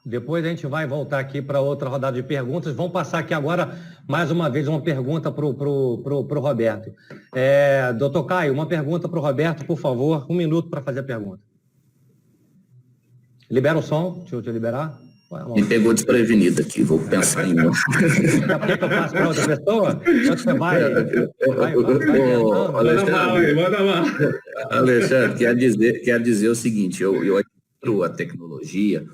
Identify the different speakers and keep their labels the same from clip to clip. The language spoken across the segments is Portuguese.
Speaker 1: Depois a gente vai voltar aqui para outra rodada de perguntas. Vamos passar aqui agora, mais uma vez, uma pergunta para o Roberto. Doutor Caio, uma pergunta para o Roberto, por favor. 1 minuto para fazer a pergunta. Libera o som, deixa eu te liberar.
Speaker 2: Me pegou desprevenido aqui, vou pensar em mim.
Speaker 1: Quer que eu passe para outra pessoa? Você vai
Speaker 2: manda lá. Alexandre, quer dizer o seguinte, eu admiro a tecnologia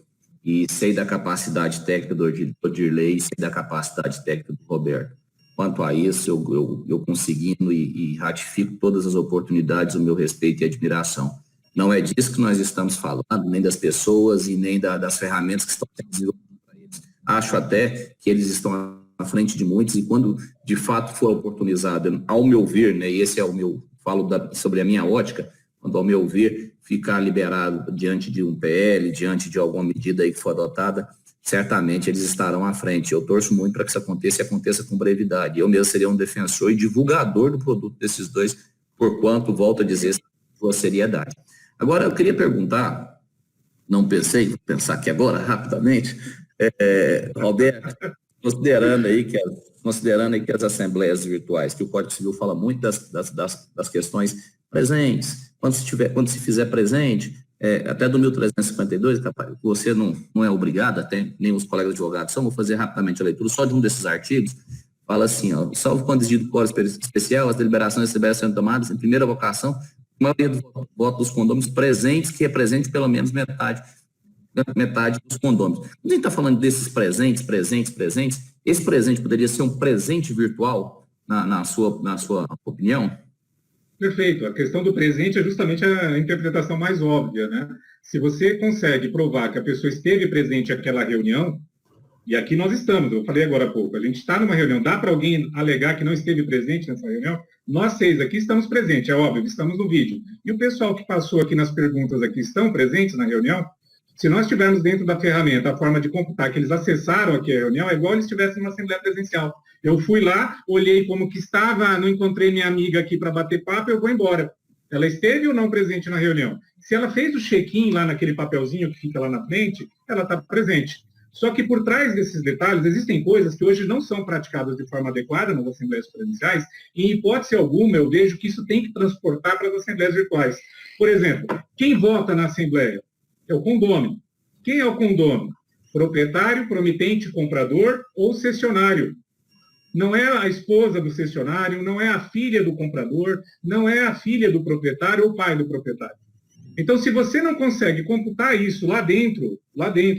Speaker 2: e sei da capacidade técnica do Odirley, sei da capacidade técnica do Roberto. Quanto a isso, eu conseguindo e ratifico todas as oportunidades, o meu respeito e admiração. Não é disso que nós estamos falando, nem das pessoas e nem das ferramentas que estão sendo desenvolvidas para eles. Acho até que eles estão à frente de muitos e quando de fato for oportunizado, ao meu ver, né, e esse é o meu, sobre a minha ótica, quando ao meu ver ficar liberado diante de um PL, diante de alguma medida aí que for adotada, certamente eles estarão à frente. Eu torço muito para que isso aconteça e aconteça com brevidade. Eu mesmo seria um defensor e divulgador do produto desses dois, por quanto, volto a dizer, sua seriedade. Agora, eu queria perguntar, vou pensar aqui agora, rapidamente, Roberto, considerando aí que as assembleias virtuais, que o Código Civil fala muito das questões presentes, quando se fizer presente, até do 1352, você não é obrigado, até nem os colegas advogados são, vou fazer rapidamente a leitura só de um desses artigos, fala assim, salvo quando exigido código especial, as deliberações sendo tomadas em primeira vocação, a maioria dos votos dos condôminos presentes, que represente pelo menos metade dos condôminos. Quando a gente está falando desses presentes, esse presente poderia ser um presente virtual, na sua opinião?
Speaker 3: Perfeito. A questão do presente é justamente a interpretação mais óbvia, né? Se você consegue provar que a pessoa esteve presente naquela reunião, e aqui nós estamos, eu falei agora há pouco, a gente está numa reunião, dá para alguém alegar que não esteve presente nessa reunião? Nós 6 aqui estamos presentes, é óbvio, estamos no vídeo. E o pessoal que passou aqui nas perguntas aqui estão presentes na reunião? Se nós tivermos dentro da ferramenta a forma de computar que eles acessaram aqui a reunião, é igual eles estivessem numa assembleia presencial. Eu fui lá, olhei como que estava, não encontrei minha amiga aqui para bater papo, eu vou embora. Ela esteve ou não presente na reunião? Se ela fez o check-in lá naquele papelzinho que fica lá na frente, ela está presente. Só que por trás desses detalhes, existem coisas que hoje não são praticadas de forma adequada nas assembleias presenciais, e em hipótese alguma eu vejo que isso tem que transportar para as assembleias virtuais. Por exemplo, quem vota na assembleia? É o condômino. Quem é o condômino? Proprietário, promitente, comprador ou cessionário. Não é a esposa do cessionário, não é a filha do comprador, não é a filha do proprietário ou o pai do proprietário. Então, se você não consegue computar isso lá dentro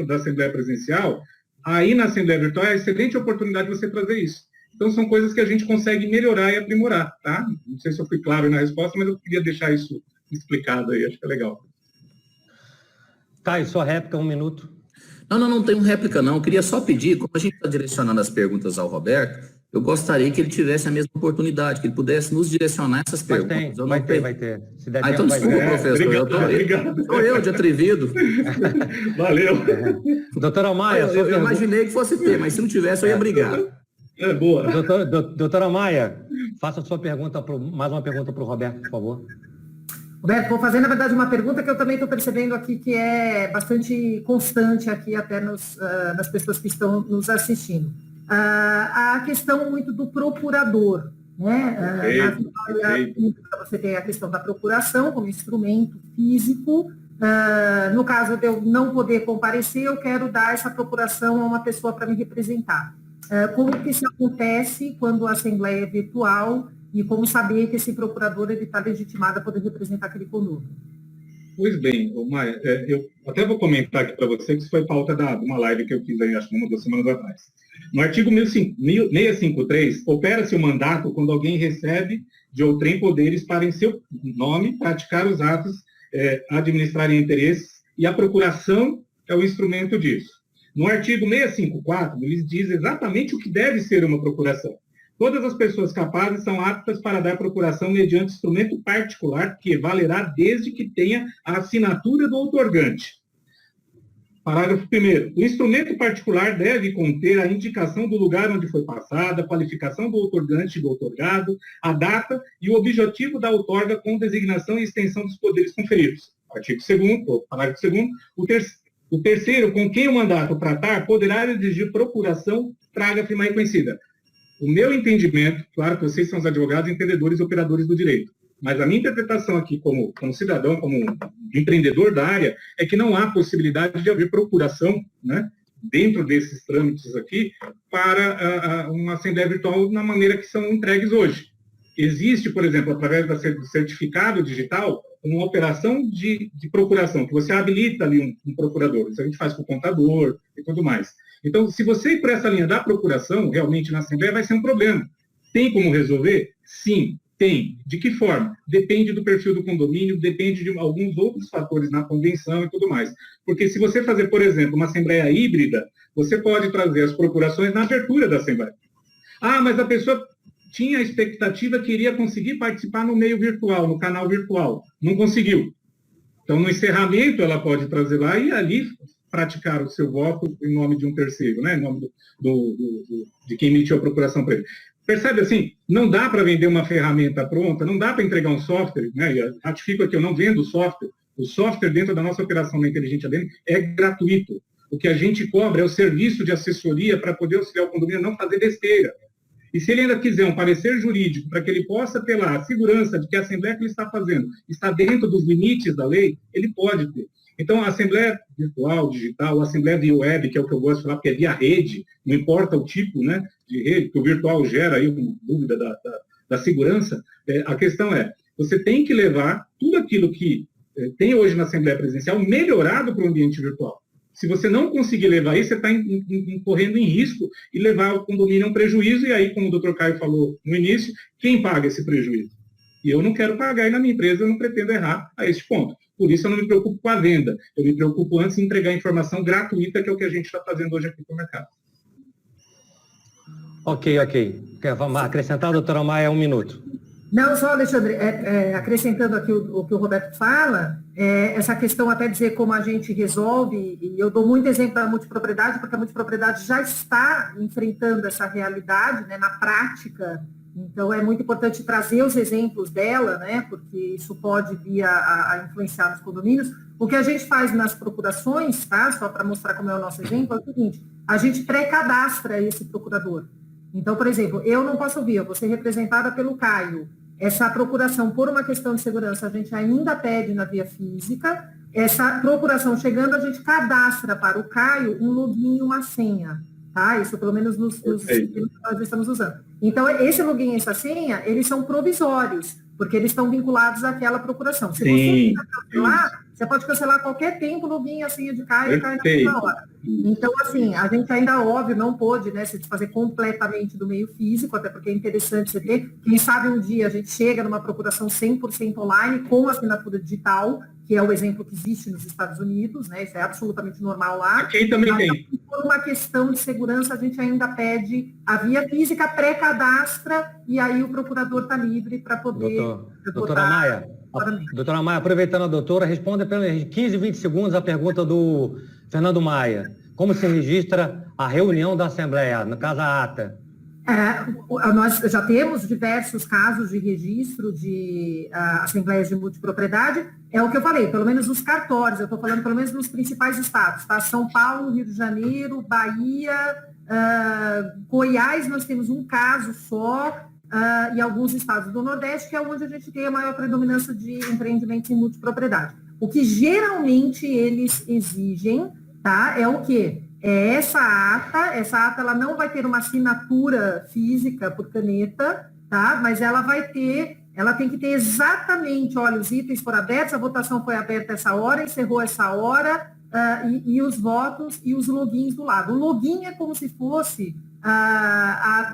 Speaker 3: da Assembleia Presencial, aí na Assembleia Virtual é excelente oportunidade de você trazer isso. Então, são coisas que a gente consegue melhorar e aprimorar, tá? Não sei se eu fui claro na resposta, mas eu queria deixar isso explicado aí, acho que é legal.
Speaker 1: Caio, sua réplica, 1 minuto.
Speaker 2: Não tenho réplica não, eu queria só pedir, como a gente está direcionando as perguntas ao Roberto, eu gostaria que ele tivesse a mesma oportunidade, que ele pudesse nos direcionar essas perguntas.
Speaker 1: Vai ter. Se der tempo,
Speaker 2: então desculpa, professor,
Speaker 3: obrigado.
Speaker 2: Sou eu de atrevido.
Speaker 3: Valeu.
Speaker 1: Doutora Maia,
Speaker 2: eu imaginei que fosse ter, mas se não tivesse eu ia brigar.
Speaker 3: Boa.
Speaker 1: Doutora Maia, faça a sua pergunta, mais uma pergunta para o Roberto, por favor.
Speaker 4: Roberto, vou fazer, na verdade, uma pergunta que eu também estou percebendo aqui que é bastante constante aqui até nas pessoas que estão nos assistindo. A questão muito do procurador, né? Você tem a questão da procuração como instrumento físico. No caso de eu não poder comparecer, eu quero dar essa procuração a uma pessoa para me representar. Como que isso acontece quando a assembleia é virtual e como saber que esse procurador está legitimado a poder representar aquele condomínio?
Speaker 3: Pois bem, Maia, eu até vou comentar aqui para você que isso foi pauta de uma live que eu fiz aí, acho que 1 ou 2 semanas atrás. No artigo 653, opera-se o mandato quando alguém recebe de outrem poderes para, em seu nome, praticar os atos, administrarem interesses, e a procuração é o instrumento disso. No artigo 654, ele diz exatamente o que deve ser uma procuração. Todas as pessoas capazes são aptas para dar procuração mediante instrumento particular que valerá desde que tenha a assinatura do outorgante. Parágrafo 1º. O instrumento particular deve conter a indicação do lugar onde foi passada, a qualificação do outorgante e do outorgado, a data e o objetivo da outorga com designação e extensão dos poderes conferidos. Artigo 2º, parágrafo 2º. O terceiro, com quem o mandato tratar, poderá exigir procuração, traga-se mais conhecida. O meu entendimento, claro que vocês são os advogados, entendedores e operadores do direito, mas a minha interpretação aqui como cidadão, como empreendedor da área, é que não há possibilidade de haver procuração, né, dentro desses trâmites aqui, para uma assembleia virtual na maneira que são entregues hoje. Existe, por exemplo, através do certificado digital, uma operação de procuração, que você habilita ali um procurador. Isso a gente faz com o contador e tudo mais. Então, se você ir por essa linha da procuração, realmente na Assembleia, vai ser um problema. Tem como resolver? Sim, tem. De que forma? Depende do perfil do condomínio, depende de alguns outros fatores na convenção e tudo mais. Porque se você fazer, por exemplo, uma Assembleia híbrida, você pode trazer as procurações na abertura da Assembleia. Ah, mas a pessoa tinha a expectativa que iria conseguir participar no meio virtual, no canal virtual. Não conseguiu. Então, no encerramento, ela pode trazer lá e ali praticar o seu voto em nome de um terceiro, né? Em nome de quem emitiu a procuração para ele. Percebe assim? Não dá para vender uma ferramenta pronta, não dá para entregar um software, né? E ratifico aqui, eu não vendo software. O software dentro da nossa operação na Inteligente ADM é gratuito. O que a gente cobra é o serviço de assessoria para poder auxiliar o condomínio a não fazer besteira. E se ele ainda quiser um parecer jurídico para que ele possa ter lá a segurança de que a assembleia que ele está fazendo está dentro dos limites da lei, ele pode ter. Então, a assembleia virtual, digital, a assembleia via web, que é o que eu gosto de falar, porque é via rede, não importa o tipo, né, de rede, que o virtual gera aí uma dúvida da segurança, a questão é, você tem que levar tudo aquilo que tem hoje na assembleia presencial melhorado para o ambiente virtual. Se você não conseguir levar isso, você está incorrendo em risco e levar o condomínio a um prejuízo, e aí, como o doutor Caio falou no início, quem paga esse prejuízo? E eu não quero pagar, e na minha empresa eu não pretendo errar a este ponto. Por isso eu não me preocupo com a venda, eu me preocupo antes em entregar informação gratuita, que é o que a gente está fazendo hoje aqui no mercado.
Speaker 1: Ok. Vamos acrescentar, doutora Maia, 1 minuto.
Speaker 4: Não, só, Alexandre, acrescentando aqui o que o Roberto fala, essa questão até dizer como a gente resolve, e eu dou muito exemplo da multipropriedade, porque a multipropriedade já está enfrentando essa realidade, né, na prática, então é muito importante trazer os exemplos dela, né, porque isso pode vir a influenciar nos condomínios. O que a gente faz nas procurações, tá, só para mostrar como é o nosso exemplo, é o seguinte, a gente pré-cadastra esse procurador. Então, por exemplo, eu não posso ouvir, eu vou ser representada pelo Caio. Essa procuração, por uma questão de segurança, a gente ainda pede na via física. Essa procuração chegando, a gente cadastra para o Caio um login e uma senha. Tá? Isso pelo menos nos que nós estamos usando. Então, esse login e essa senha, eles são provisórios, porque eles estão vinculados àquela procuração. Se você cancelar, você pode cancelar qualquer tempo o login e a senha de Caio e cai na mesma hora. Então, assim, a gente ainda, óbvio, não pôde, né, se desfazer completamente do meio físico, até porque é interessante você ter. Quem sabe um dia a gente chega numa procuração 100% online com assinatura digital, que é o exemplo que existe nos Estados Unidos, né? Isso é absolutamente normal lá.
Speaker 3: Aqui também tem.
Speaker 4: Por uma questão de segurança, a gente ainda pede a via física, pré-cadastra, e aí o procurador está livre para poder...
Speaker 1: Doutora Maia, aproveitando a doutora, responda pelos 15, 20 segundos a pergunta do Fernando Maia. Como se registra a reunião da Assembleia, no caso a ata?
Speaker 4: Nós já temos diversos casos de registro de assembleias de multipropriedade. É o que eu falei, pelo menos os cartórios, eu estou falando pelo menos nos principais estados, tá? São Paulo, Rio de Janeiro, Bahia, Goiás, nós temos um caso só, e alguns estados do Nordeste, que é onde a gente tem a maior predominância de empreendimentos em multipropriedade. O que geralmente eles exigem, tá? É o quê? É essa ata ela não vai ter uma assinatura física por caneta, tá? Mas ela tem que ter exatamente, olha, os itens foram abertos, a votação foi aberta essa hora, encerrou essa hora, e os votos e os logins do lado. O login é como se fosse,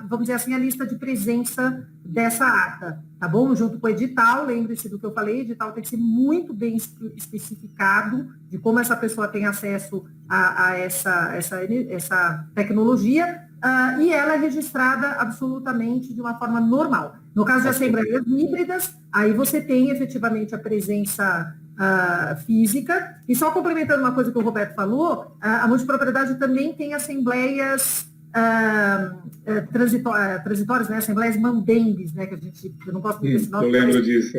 Speaker 4: vamos dizer assim, a lista de presença dessa ata, tá bom? Junto com o edital, lembre-se do que eu falei, o edital tem que ser muito bem especificado de como essa pessoa tem acesso a essa tecnologia, e ela é registrada absolutamente de uma forma normal. No caso de assembleias híbridas, aí você tem efetivamente a presença física. E só complementando uma coisa que o Roberto falou, a multipropriedade também tem assembleias transitórias, né, assembleias mambembes, né, que eu não gosto desse nome.
Speaker 3: Eu lembro disso.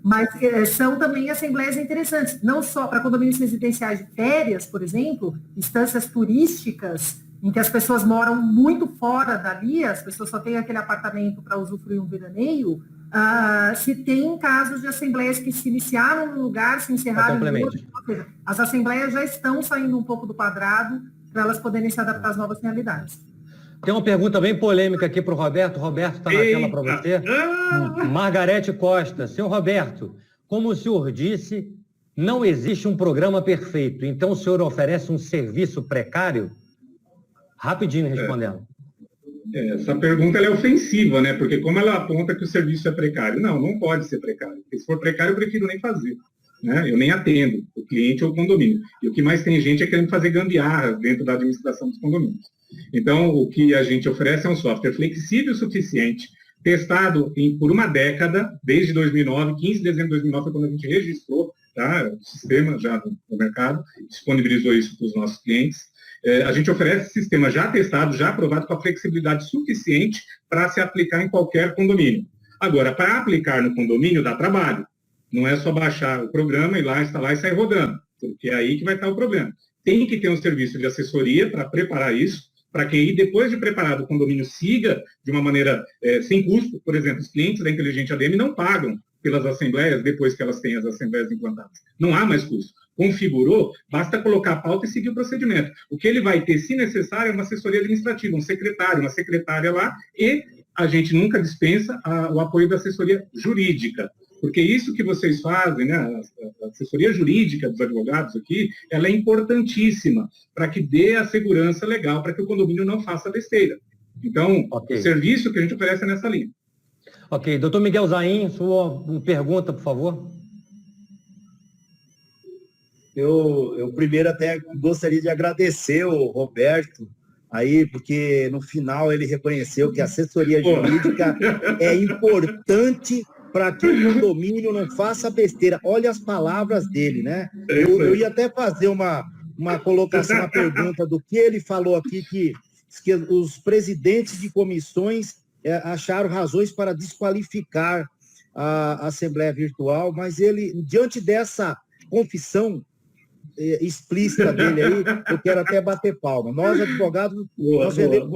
Speaker 4: Mas são também assembleias interessantes, não só para condomínios residenciais de férias, por exemplo, instâncias turísticas, em que as pessoas moram muito fora dali, as pessoas só têm aquele apartamento para usufruir um veraneio. Se tem casos de assembleias que se iniciaram no lugar, se encerraram no outro, ou seja, as assembleias já estão saindo um pouco do quadrado para elas poderem se adaptar às novas realidades.
Speaker 1: Tem uma pergunta bem polêmica aqui para o Roberto. Roberto, está na tela para você. Margarete Costa. Senhor Roberto, como o senhor disse, não existe um programa perfeito. Então, o senhor oferece um serviço precário? Rapidinho respondendo.
Speaker 3: Essa pergunta é ofensiva, né? Porque como ela aponta que o serviço é precário? Não pode ser precário. Porque se for precário, eu prefiro nem fazer. Né? Eu nem atendo o cliente ou o condomínio. E o que mais tem gente é querendo fazer gambiarra dentro da administração dos condomínios. Então, o que a gente oferece é um software flexível o suficiente, testado por uma década, desde 2009, 15 de dezembro de 2009 foi quando a gente registrou o sistema já no mercado, disponibilizou isso para os nossos clientes. A gente oferece esse sistema já testado, já aprovado, com a flexibilidade suficiente para se aplicar em qualquer condomínio. Agora, para aplicar no condomínio dá trabalho. Não é só baixar o programa, ir lá, instalar e sair rodando, porque é aí que vai estar o problema. Tem que ter um serviço de assessoria para preparar isso, para que aí, depois de preparado, o condomínio siga de uma maneira sem custo. Por exemplo, os clientes da Inteligente ADM não pagam pelas assembleias depois que elas têm as assembleias implantadas. Não há mais custo. Configurou, basta colocar a pauta e seguir o procedimento. O que ele vai ter, se necessário, é uma assessoria administrativa, um secretário, uma secretária lá, e a gente nunca dispensa o apoio da assessoria jurídica. Porque isso que vocês fazem, né, a assessoria jurídica dos advogados aqui, ela é importantíssima para que dê a segurança legal, para que o condomínio não faça besteira. Então, o serviço que a gente oferece é nessa linha.
Speaker 1: Ok. Doutor Miguel Zain, sua pergunta, por favor.
Speaker 5: Eu primeiro até gostaria de agradecer o Roberto aí, porque no final ele reconheceu que a assessoria jurídica é importante para que o condomínio não faça besteira. Olha as palavras dele, né? Eu ia até fazer uma colocação, uma pergunta do que ele falou aqui, que os presidentes de comissões acharam razões para desqualificar a Assembleia Virtual, mas ele, diante dessa confissão explícita dele aí, eu quero até bater palma. Nós, advogados, nós vendemos...